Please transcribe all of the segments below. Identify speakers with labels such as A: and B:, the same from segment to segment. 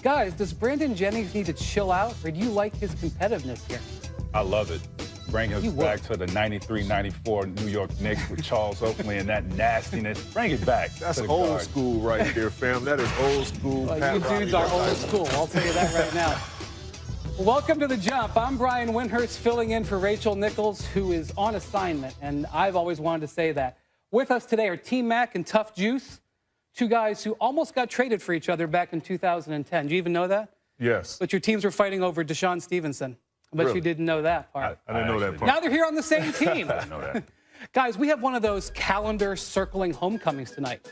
A: Guys, does Brandon Jennings need to chill out, or do you like his competitiveness here?
B: I love it. Bring us back to the 93-94 New York Knicks with Charles Oakley and that nastiness. Bring it back.
C: That's old school right there, fam. That is old school.
A: Well, you dudes are old school. I'll tell you that right now. Welcome to The Jump. I'm Brian Windhurst, filling in for Rachel Nichols, who is on assignment, and I've always wanted to say that. With us today are T Mac and Tough Juice, two guys who almost got traded for each other back in 2010. Do you even know that?
C: Yes.
A: But your teams were fighting over Deshaun Stevenson. I bet you didn't know that part.
C: I didn't know that part.
A: Now they're here on the same team.
B: I didn't know that.
A: Guys, we have one of those calendar-circling homecomings tonight.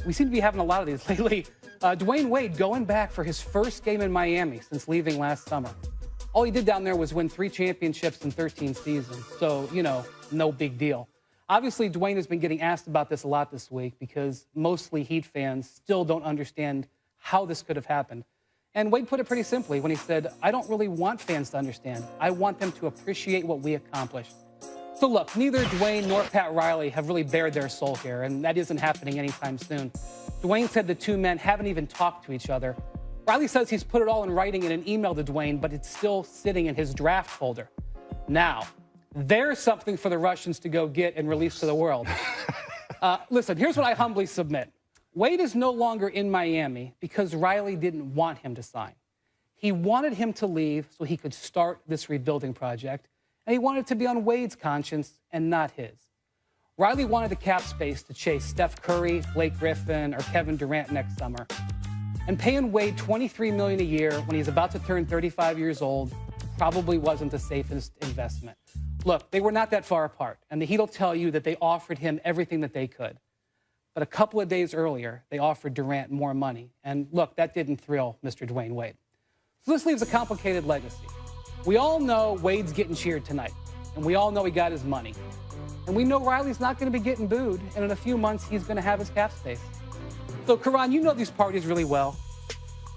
A: We seem to be having a lot of these lately. Dwyane Wade going back for his first game in Miami since leaving last summer. All he did down there was win 3 championships in 13 seasons. So, you know, no big deal. Obviously, Dwyane has been getting asked about this a lot this week because mostly Heat fans still don't understand how this could have happened. And Wade put it pretty simply when he said, I don't really want fans to understand. I want them to appreciate what we accomplished. So look, neither Dwyane nor Pat Riley have really bared their soul here, and that isn't happening anytime soon. Dwyane said the two men haven't even talked to each other. Riley says he's put it all in writing in an email to Dwyane, but it's still sitting in his draft folder. Now, there's something for the Russians to go get and release to the world. Listen, here's what I humbly submit. Wade is no longer in Miami because Riley didn't want him to sign. He wanted him to leave so he could start this rebuilding project, and he wanted it to be on Wade's conscience and not his. Riley wanted the cap space to chase Steph Curry, Blake Griffin, or Kevin Durant next summer. And paying Wade $23 million a year when he's about to turn 35 years old probably wasn't the safest investment. Look, they were not that far apart, and the Heat will tell you that they offered him everything that they could. But a couple of days earlier, they offered Durant more money. And look, that didn't thrill Mr. Dwyane Wade. So this leaves a complicated legacy. We all know Wade's getting cheered tonight, and we all know he got his money. And we know Riley's not going to be getting booed, and in a few months, he's going to have his cap space. So, Karan, you know these parties really well.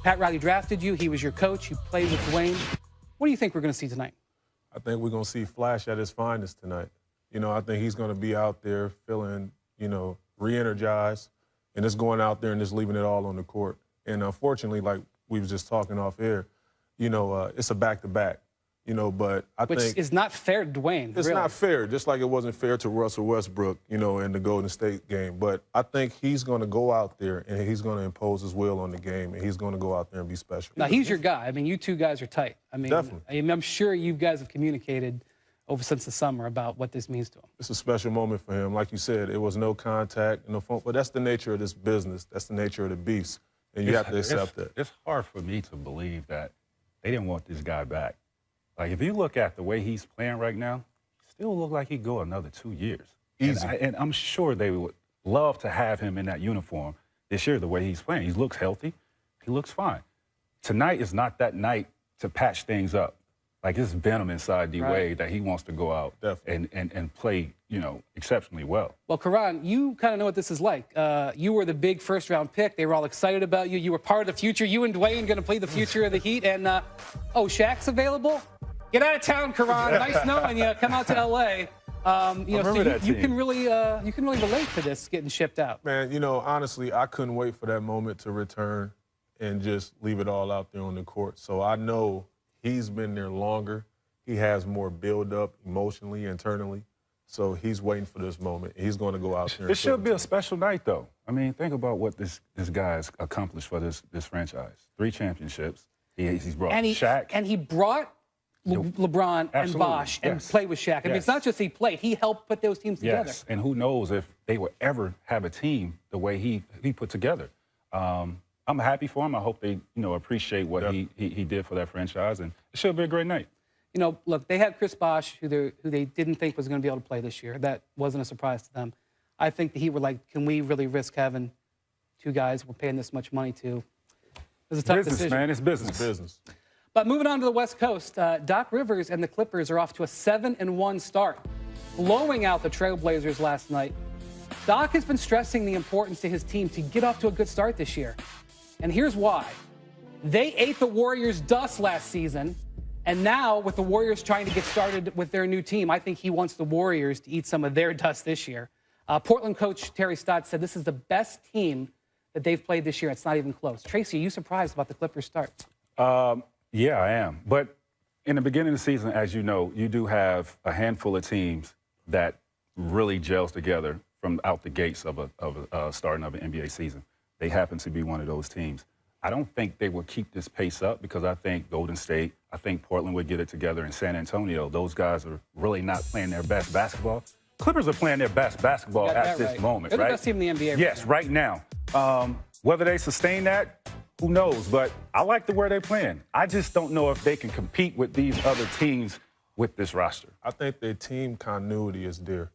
A: Pat Riley drafted you. He was your coach. You played with Dwyane. What do you think we're going to see tonight?
C: I think we're going to see Flash at his finest tonight. You know, I think he's going to be out there feeling, you know, re-energized, and just going out there and just leaving it all on the court. And unfortunately, like we was just talking off air, you know, it's a back-to-back, you know, but I think...
A: Which is not fair to Dwyane,
C: It's
A: really.
C: not fair, just like it wasn't fair to Russell Westbrook, you know, in the Golden State game. But I think he's going to go out there and he's going to impose his will on the game, and he's going to go out there and be special.
A: Now, he's your guy. I mean, you two guys are tight. I mean,
C: definitely.
A: I'm sure you guys have communicated over since the summer about what this means to him.
C: It's a special moment for him. Like you said, it was no contact, no phone, but that's the nature of this business. That's the nature of the beast, and you have to accept that.
B: It's hard for me to believe that they didn't want this guy back. Like, if you look at the way he's playing right now, still look like he'd go another 2 years.
C: Easy.
B: And I'm sure they would love to have him in that uniform this year, the way he's playing. He looks healthy. He looks fine. Tonight is not that night to patch things up. Like, it's venom inside D-Wade that he wants to go out and play, you know, exceptionally well.
A: Well, Karan, you kind of know what this is like. You were the big first-round pick. They were all excited about you. You were part of the future. You and Dwyane going to play the future of the Heat. And, oh, Shaq's available? Get out of town, Karan. Nice knowing you. Come out to L.A. You know, so you can really relate to this getting shipped out.
C: Man, you know, honestly, I couldn't wait for that moment to return and just leave it all out there on the court. So I know he's been there longer. He has more build-up emotionally, internally. So he's waiting for this moment. He's going to go out there.
B: It should be a special night, though. I mean, think about what this guy has accomplished for this franchise. 3 championships. He's brought Shaq.
A: And he brought LeBron and Bosh and played with Shaq. I mean, it's not just he played. He helped put those teams together.
B: Yes, and who knows if they would ever have a team the way he put together. I'm happy for him. I hope they, you know, appreciate what he did for that franchise, and it should be a great night.
A: You know, look, they had Chris Bosh, who they didn't think was going to be able to play this year. That wasn't a surprise to them. I think the Heat were like, can we really risk having 2 guys we're paying this much money to? It was a tough decision.
B: Man, it's business.
C: It's business.
A: But moving on to the West Coast, Doc Rivers and the Clippers are off to a 7-1 start, blowing out the Trailblazers last night. Doc has been stressing the importance to his team to get off to a good start this year. And here's why. They ate the Warriors' dust last season, and now with the Warriors trying to get started with their new team, I think he wants the Warriors to eat some of their dust this year. Portland coach Terry Stotts said this is the best team that they've played this year. It's not even close. Tracy, are you surprised about the Clippers' start?
B: Yeah, I am. But in the beginning of the season, as you know, you do have a handful of teams that really gels together from out the gates of a starting of an NBA season. They happen to be one of those teams. I don't think they will keep this pace up because I think Golden State, I think Portland would get it together, in San Antonio, those guys are really not playing their best basketball. Clippers are playing their best basketball at this moment,
A: They're
B: right?
A: the best team in the NBA.
B: Yes, right now. Whether they sustain that, who knows? But I like the way they're playing. I just don't know if they can compete with these other teams with this roster.
C: I think their team continuity is there.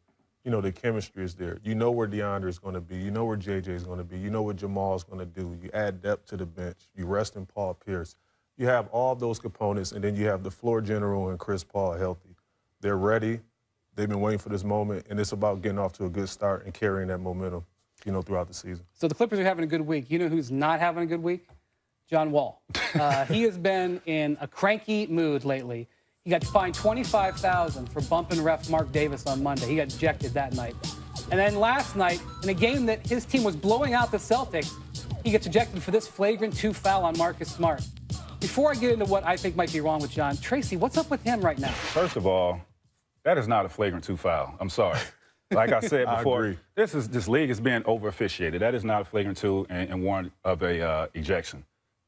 C: You know, the chemistry is there. You know where DeAndre is going to be. You know where JJ is going to be. You know what Jamal is going to do. You add depth to the bench. You rest in Paul Pierce. You have all those components, and then you have the floor general and Chris Paul healthy. They're ready. They've been waiting for this moment, and it's about getting off to a good start and carrying that momentum, you know, throughout the season.
A: So the Clippers are having a good week. You know who's not having a good week? John Wall. He has been in a cranky mood lately. He got fined $25,000 for bumping ref Mark Davis on Monday. He got ejected that night. And then last night, in a game that his team was blowing out the Celtics, he gets ejected for this flagrant 2 foul on Marcus Smart. Before I get into what I think might be wrong with John, Tracy, what's up with him right now?
B: First of all, that is not a flagrant 2 foul. I'm sorry. Like I said before, this league is being over-officiated. That is not a flagrant 2 and warrant of a ejection.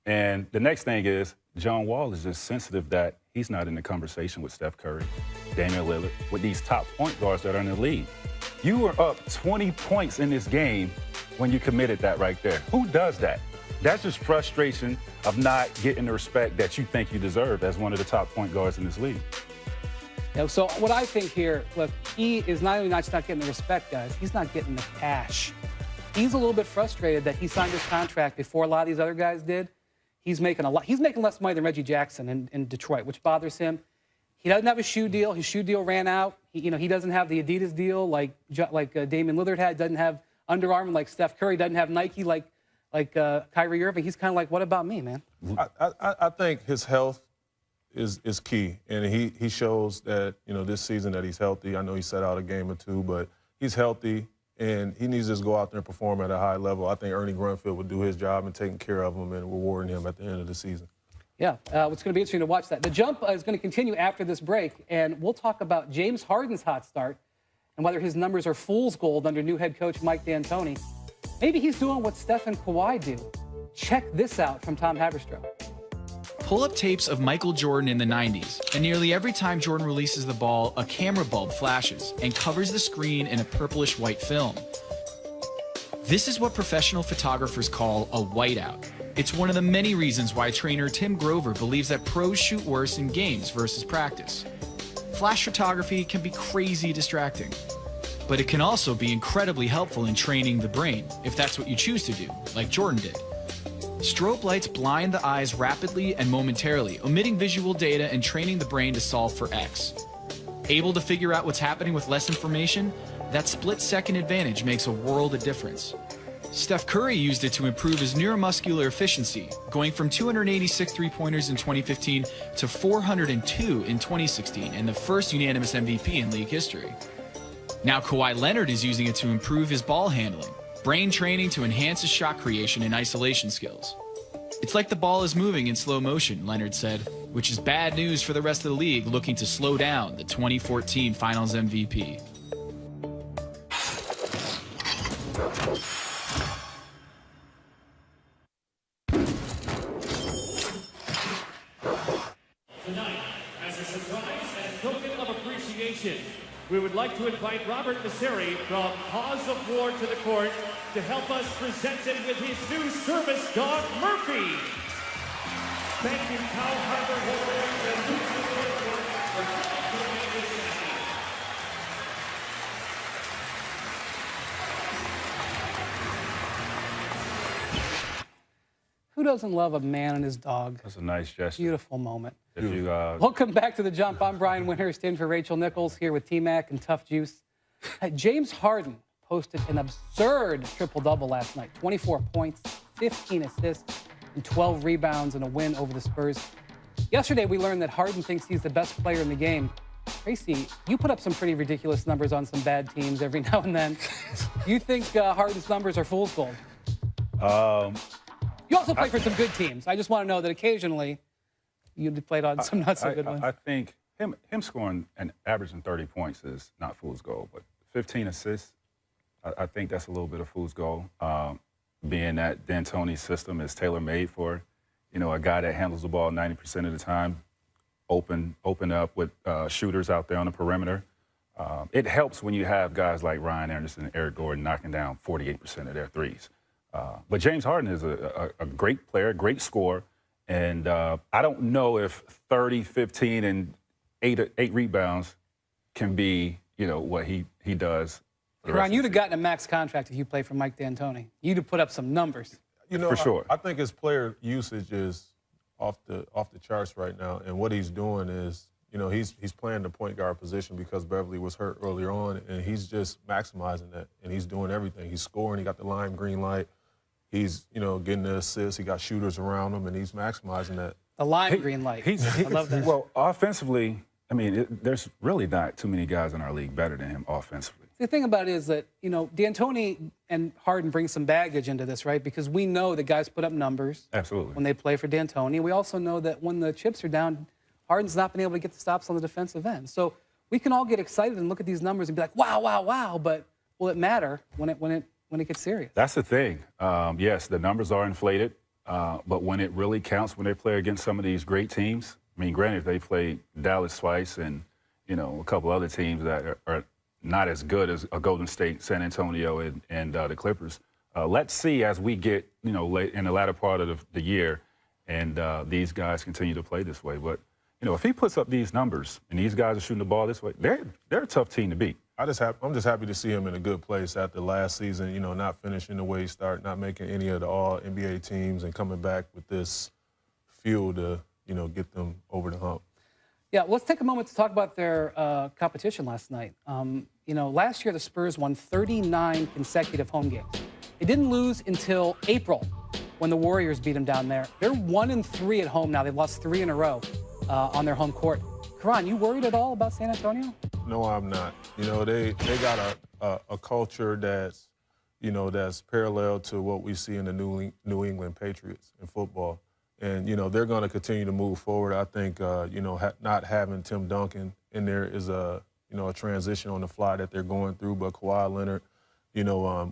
B: And the next thing is, John Wall is just sensitive that he's not in the conversation with Steph Curry, Damian Lillard, with these top point guards that are in the league. You were up 20 points in this game when you committed that right there. Who does that? That's just frustration of not getting the respect that you think you deserve as one of the top point guards in this league.
A: Yeah, so what I think here, look, he is not only not getting the respect, guys, he's not getting the cash. He's a little bit frustrated that he signed his contract before a lot of these other guys did. He's making less money than Reggie Jackson in Detroit, which bothers him. He doesn't have a shoe deal. His shoe deal ran out. He doesn't have the Adidas deal like Damian Lillard had. Doesn't have Under Armour like Steph Curry. Doesn't have Nike like Kyrie Irving. He's kind of like, what about me, man?
C: I think his health is key, and he shows that, you know, this season that he's healthy. I know he set out a game or two, but he's healthy, and he needs to just go out there and perform at a high level. I think Ernie Grunfeld would do his job in taking care of him and rewarding him at the end of the season. Yeah,
A: what's going to be interesting to watch that. The jump is going to continue after this break, and we'll talk about James Harden's hot start and whether his numbers are fool's gold under new head coach Mike D'Antoni. Maybe he's doing what Steph and Kawhi do. Check this out from Tom Haberstroh.
D: Pull up tapes of Michael Jordan in the 90s, and nearly every time Jordan releases the ball, a camera bulb flashes and covers the screen in a purplish-white film. This is what professional photographers call a whiteout. It's one of the many reasons why trainer Tim Grover believes that pros shoot worse in games versus practice. Flash photography can be crazy distracting, but it can also be incredibly helpful in training the brain, if that's what you choose to do, like Jordan did. Strobe lights blind the eyes rapidly and momentarily, omitting visual data and training the brain to solve for X. Able to figure out what's happening with less information? That split-second advantage makes a world of difference. Steph Curry used it to improve his neuromuscular efficiency, going from 286 three-pointers in 2015 to 402 in 2016, and the first unanimous MVP in league history. Now Kawhi Leonard is using it to improve his ball handling, brain training to enhance his shot creation and isolation skills. It's like the ball is moving in slow motion, Leonard said, which is bad news for the rest of the league looking to slow down the 2014 Finals MVP.
E: Tonight, as a surprise and token of appreciation, we would like to invite Robert Misery from Cause of War to the court to help us present him with his new service dog, Murphy. Thank you, Cow Harbor Warriors and Luke Court for donating this session.
A: Who doesn't love a man and his dog?
B: That's a nice gesture.
A: Beautiful moment.
B: If you,
A: Welcome back to The Jump. I'm Brian Winters, in for Rachel Nichols, here with T-Mac and Tough Juice. James Harden posted an absurd triple-double last night. 24 points, 15 assists, and 12 rebounds in a win over the Spurs. Yesterday, we learned that Harden thinks he's the best player in the game. Tracy, you put up some pretty ridiculous numbers on some bad teams every now and then. You think Harden's numbers are fool's gold? You also play for some good teams. I just want to know that occasionally you played on some not so good ones.
B: I think him scoring and averaging 30 points is not fool's gold, but 15 assists, I think that's a little bit of fool's gold. Being that D'Antoni's system is tailor-made for, a guy that handles the ball 90% of the time, open up with shooters out there on the perimeter. It helps when you have guys like Ryan Anderson and Eric Gordon knocking down 48% of their threes. But James Harden is a great player, great scorer, and I don't know if 30, 15, and eight rebounds can be, what he does.
A: Ron, you'd have gotten a max contract if you played for Mike D'Antoni. You'd have put up some numbers.
B: For sure.
C: I think his player usage is off the charts right now, and what he's doing is, he's playing the point guard position because Beverly was hurt earlier on, and he's just maximizing that, and he's doing everything. He's scoring. He got the lime green light. He's, getting the assists. He got shooters around him, and he's maximizing that.
A: The lime green light. I love that.
B: Well, offensively, there's really not too many guys in our league better than him offensively.
A: The thing about it is that, D'Antoni and Harden bring some baggage into this, right? Because we know that guys put up numbers.
B: Absolutely.
A: When they play for D'Antoni. We also know that when the chips are down, Harden's not been able to get the stops on the defensive end. So we can all get excited and look at these numbers and be like, wow, wow, wow. But will it matter when it gets serious?
B: That's the thing. Yes, the numbers are inflated, but when it really counts, when they play against some of these great teams, granted, they played Dallas twice and, a couple other teams that are not as good as a Golden State, San Antonio, and the Clippers. Let's see as we get, late in the latter part of the year and these guys continue to play this way. But, if he puts up these numbers and these guys are shooting the ball this way, they're a tough team to beat.
C: I'm just happy to see him in a good place after last season, not finishing the way he started, not making any of the all-NBA teams and coming back with this fuel to, get them over the hump.
A: Yeah, let's take a moment to talk about their competition last night. Last year the Spurs won 39 consecutive home games. They didn't lose until April when the Warriors beat them down there. They're 1-3 at home now. They've lost 3 in a row on their home court. Karan, you worried at all about San Antonio?
C: No, I'm not. They got a culture that's, that's parallel to what we see in the New England Patriots in football. And, they're going to continue to move forward. I think, not having Tim Duncan in there is a transition on the fly that they're going through. But Kawhi Leonard,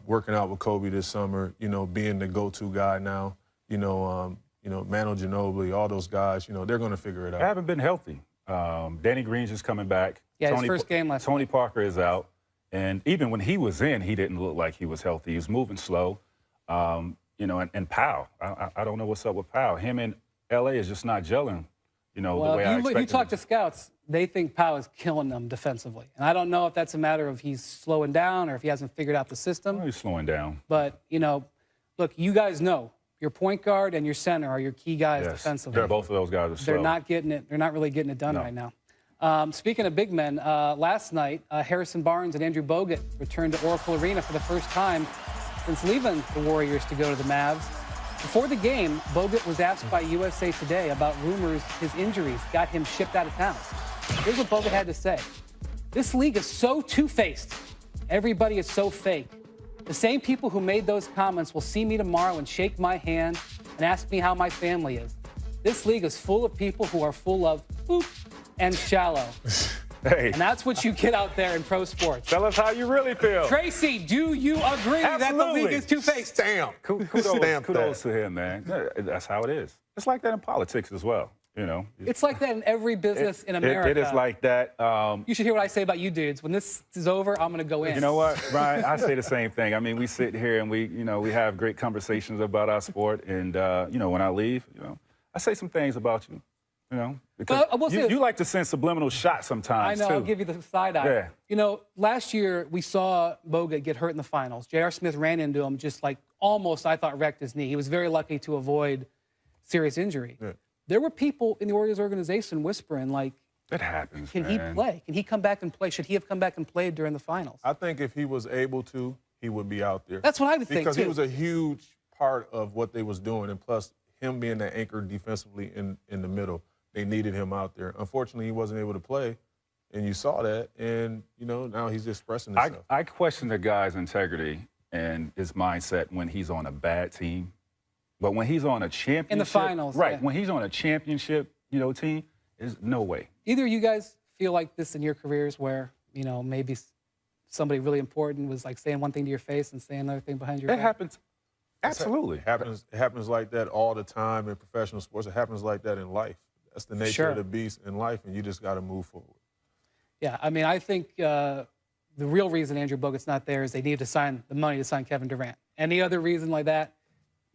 C: working out with Kobe this summer, being the go-to guy now, Manu Ginobili, all those guys, they're going to figure it out.
B: They haven't been healthy. Danny Green's just coming back.
A: Yeah, his first game last
B: Tony
A: night.
B: Parker is out. And even when he was in, he didn't look like he was healthy. He was moving slow. And Powell. I don't know what's up with Powell. Him in L.A. is just not gelling, the way I expected.
A: If you talk to scouts, they think Powell is killing them defensively. And I don't know if that's a matter of he's slowing down or if he hasn't figured out the system.
B: Well, he's slowing down.
A: But, look, you guys know your point guard and your center are your key guys defensively.
B: Both of those guys are slow.
A: They're not getting it. They're not really getting it done right now. Speaking of big men, last night, Harrison Barnes and Andrew Bogut returned to Oracle Arena for the first time since leaving the Warriors to go to the Mavs. Before the game, Bogut was asked by USA Today about rumors his injuries got him shipped out of town. Here's what Bogut had to say. This league is so two-faced. Everybody is so fake. The same people who made those comments will see me tomorrow and shake my hand and ask me how my family is. This league is full of people who are full of boop and shallow.
B: Hey.
A: And that's what you get out there in pro sports.
B: Tell us how you really feel.
A: Tracy, do you agree that the league is two-faced?
C: Stamp.
B: Kudos to him, man. That's how it is. It's like that in politics as well,
A: It's like that in every business in America.
B: It is like that.
A: You should hear what I say about you dudes. When this is over, I'm going to go in.
B: You know what, Ryan? I say the same thing. We sit here and we have great conversations about our sport. And, when I leave, I say some things about you. Because you like to send subliminal shots sometimes,
A: I know,
B: too.
A: I'll give you the side eye.
B: Yeah.
A: Last year we saw Bogut get hurt in the finals. J.R. Smith ran into him just like almost, I thought, wrecked his knee. He was very lucky to avoid serious injury. Yeah. There were people in the Warriors organization whispering, like,
B: it happens,
A: Can he play? Can he come back and play? Should he have come back and played during the finals?
C: I think if he was able to, he would be out there.
A: That's what I would think,
C: because
A: too.
C: he was a huge part of what they was doing, and plus him being the anchor defensively in the middle. They needed him out there. Unfortunately, he wasn't able to play, and you saw that. And now he's just expressing himself.
B: I question the guy's integrity and his mindset when he's on a bad team. But when he's on a championship.
A: In the finals.
B: Right.
A: Yeah.
B: When he's on a championship, team, there's no way.
A: Either you guys feel like this in your careers where, maybe somebody really important was like saying one thing to your face and saying another thing behind your
B: It
A: back?
B: happens. Absolutely.
C: It happens like that all the time in professional sports. It happens like that in life. That's the nature of the beast in life, and you just got to move forward.
A: Yeah, I think the real reason Andrew Bogut's not there is they needed the money to sign Kevin Durant. Any other reason like that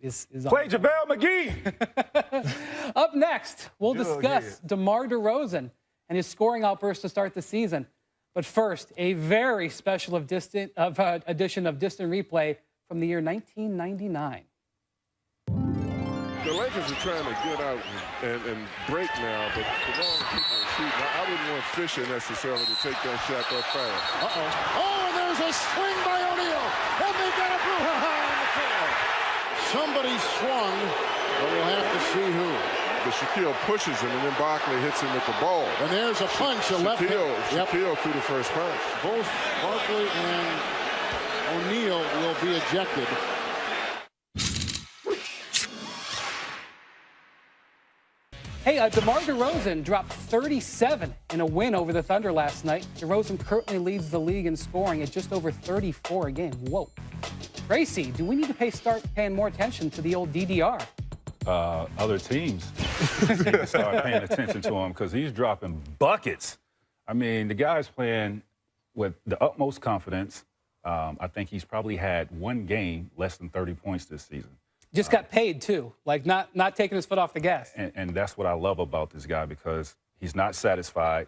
A: is
B: Play JaVale McGee.
A: Up next, we'll discuss DeMar DeRozan and his scoring outburst to start the season. But first, a very special edition of Distant Replay from the year 1999.
F: The Lakers are trying to get out and break now, but the wrong people are shooting. I wouldn't want Fisher necessarily to take that shot that fast.
G: Oh, and there's a swing by O'Neal, and they got a brouhaha on the floor. Somebody swung, but we'll have to see who.
F: But Shaquille pushes him, and then Barkley hits him with the ball.
G: And there's a punch, a left hand.
F: Shaquille threw the first punch.
G: Both Barkley and O'Neal will be ejected.
A: Hey, DeMar DeRozan dropped 37 in a win over the Thunder last night. DeRozan currently leads the league in scoring at just over 34 a game. Whoa. Tracy, do we need to start paying more attention to the old DDR?
B: Other teams need to start paying attention to him because he's dropping buckets. I mean, the guy's playing with the utmost confidence. I think he's probably had one game less than 30 points this season.
A: Just got paid, too, like not taking his foot off the gas.
B: And that's what I love about this guy because he's not satisfied.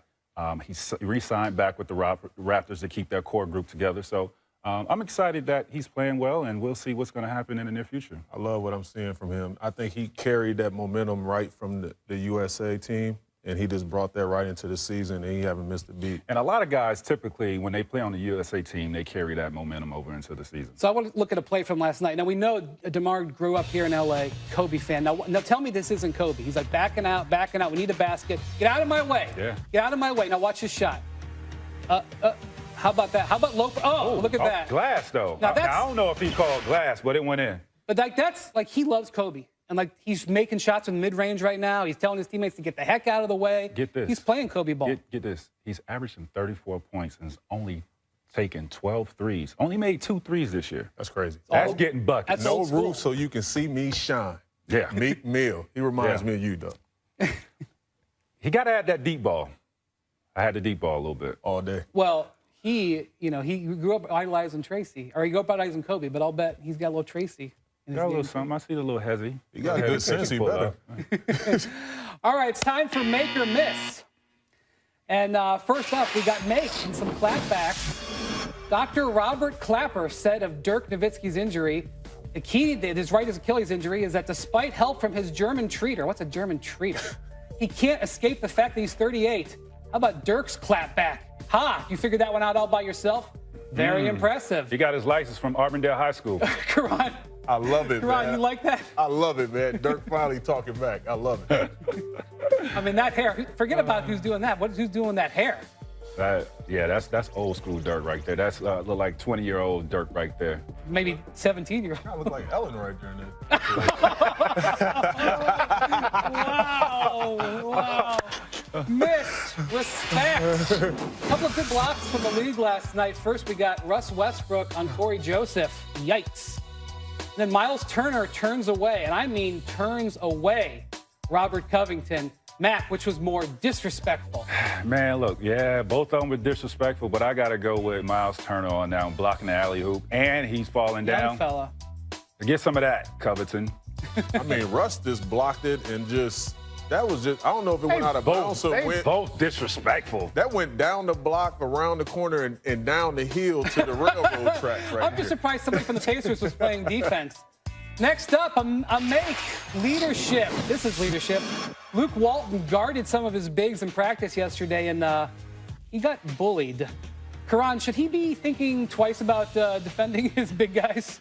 B: He's re-signed back with the Raptors to keep their core group together. So I'm excited that he's playing well, and we'll see what's going to happen in the near future.
C: I love what I'm seeing from him. I think he carried that momentum right from the USA team, and he just brought that right into the season, and he haven't missed a beat.
B: And a lot of guys, typically, when they play on the USA team, they carry that momentum over into the season.
A: So I want to look at a play from last night. Now, we know DeMar grew up here in L.A., Kobe fan. Now tell me this isn't Kobe. He's like, backing out. We need a basket. Get out of my way.
B: Yeah.
A: Get out of my way. Now watch his shot. How about that? How about low? Oh, look at that.
B: Glass, though.
A: Now,
B: I don't know if he called glass, but it went in.
A: But that's he loves Kobe. And he's making shots in mid-range right now. He's telling his teammates to get the heck out of the way.
B: Get this.
A: He's playing Kobe ball.
B: Get this. He's averaging 34 points and has only taken 12 threes. Only made 2 threes this year.
C: That's crazy.
B: That's getting buckets.
A: That's
C: No
A: old school.
C: roof so you can see me shine.
B: Yeah.
C: Meek Mill. He reminds me of you, though.
B: He got to add that deep ball. I had the deep ball a little bit.
C: All day.
A: Well, he grew up idolizing Tracy, or he grew up idolizing Kobe, but I'll bet he's got a little Tracy in his
B: Got a little
A: game.
B: something. I see the little hezzy.
C: He got a good sense. He better.
A: All right, it's time for Make or Miss. And first up, we got Make and some clapbacks. Dr. Robert Clapper said of Dirk Nowitzki's injury, the key to his right Achilles injury is that despite help from his German treater, what's a German treater? He can't escape the fact that he's 38. How about Dirk's clapback? Ha! You figured that one out all by yourself? Very impressive.
B: He got his license from Auburndale High School.
A: Karan,
C: I love it, man.
A: you like that?
C: I love it, man. Dirk finally talking back. I love it.
A: I mean, that hair. Forget about who's doing that. Who's doing that hair?
B: That's old school Dirk right there. That's look like 20-year-old Dirk right there.
A: Maybe 17-year-old.
C: I look like Ellen right there.
A: Wow. Miss, respect. A couple of good blocks from the league last night. First, we got Russ Westbrook on Corey Joseph. Yikes. And then Miles Turner turns away, and I mean turns away Robert Covington. Matt, which was more disrespectful?
B: Man, look, yeah, both of them were disrespectful, but I got to go with Miles Turner on down, blocking the alley-oop, and he's falling down.
A: Young fella.
B: Get some of that, Covington.
C: I mean, Russ just blocked it and that was just, I don't know if it went out of bounds or
B: They
C: went.
B: both disrespectful.
C: That went down the block, around the corner, and down the hill to the railroad track right
A: I'm just
C: here.
A: surprised somebody from the Pacers was playing defense. Next up, a make leadership. This is leadership. Luke Walton guarded some of his bigs in practice yesterday, and he got bullied. Karan, should he be thinking twice about defending his big guys?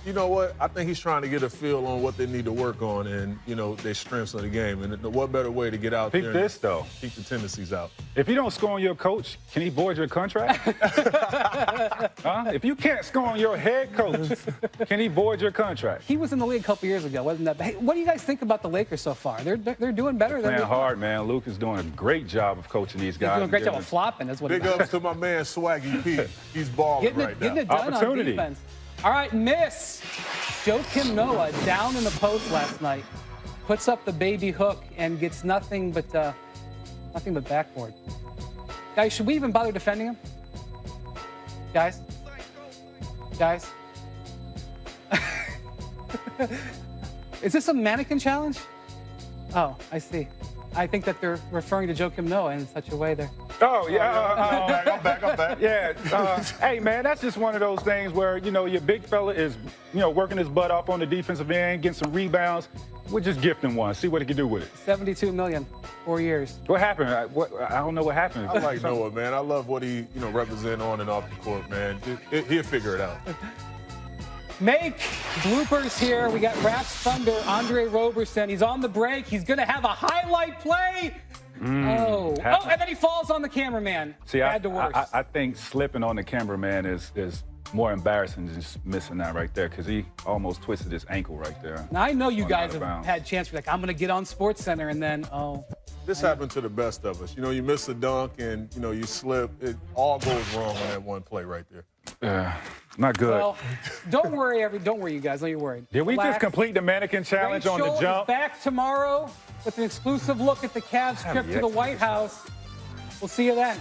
C: You know what? I think he's trying to get a feel on what they need to work on and, you know, their strengths of the game. And what better way to get out
B: Peep
C: there
B: this,
C: and
B: though.
C: keep the tendencies out.
B: If you don't score on your coach, can he void your contract? Huh? If you can't score on your head coach, can he void your contract?
A: He was in the league a couple years ago, wasn't that? Hey, what do you guys think about the Lakers so far? They're doing better.
B: Playing hard, man. Luke is doing a great job of coaching these guys.
A: He's doing a great job of flopping. That's what.
C: Big ups to my man Swaggy P. He's balling right now.
A: Getting it done on
B: Opportunity.
A: defense. All right, miss. Joakim Noah down in the post last night. Puts up the baby hook and gets nothing but backboard. Guys, should we even bother defending him? Guys? Is this a mannequin challenge? Oh, I see. I think that they're referring to Joakim Noah in such a way there.
B: Oh, yeah.
C: I'm back.
B: Yeah. Hey, man, that's just one of those things where, you know, your big fella is, you know, working his butt off on the defensive end, getting some rebounds. We're just gifting one. See what he can do with it.
A: $72 million, 4 years.
B: What happened? I don't know what happened.
C: I like Noah, man. I love what he, you know, represent on and off the court, man. He'll figure it out.
A: Make bloopers here. We got Raps Thunder, Andre Roberson. He's on the break. He's going to have a highlight play. Oh, and then he falls on the cameraman.
B: See,
A: Bad to worse.
B: I think slipping on the cameraman is more embarrassing than just missing that right there because he almost twisted his ankle right there.
A: Now, I know you
B: Going
A: guys
B: out of
A: have
B: bounds.
A: had chance for like, I'm going to get on SportsCenter, and then,
C: This happened to the best of us. You know, you miss a dunk and, you know, you slip. It all goes wrong on that one play right there.
B: Yeah, not good.
A: well, don't worry, you guys. Don't you worry.
B: Did we
A: Relax.
B: just complete the mannequin challenge
A: Rachel
B: on the jump?
A: is back tomorrow with an exclusive look at the Cavs trip to the White House. We'll see you then.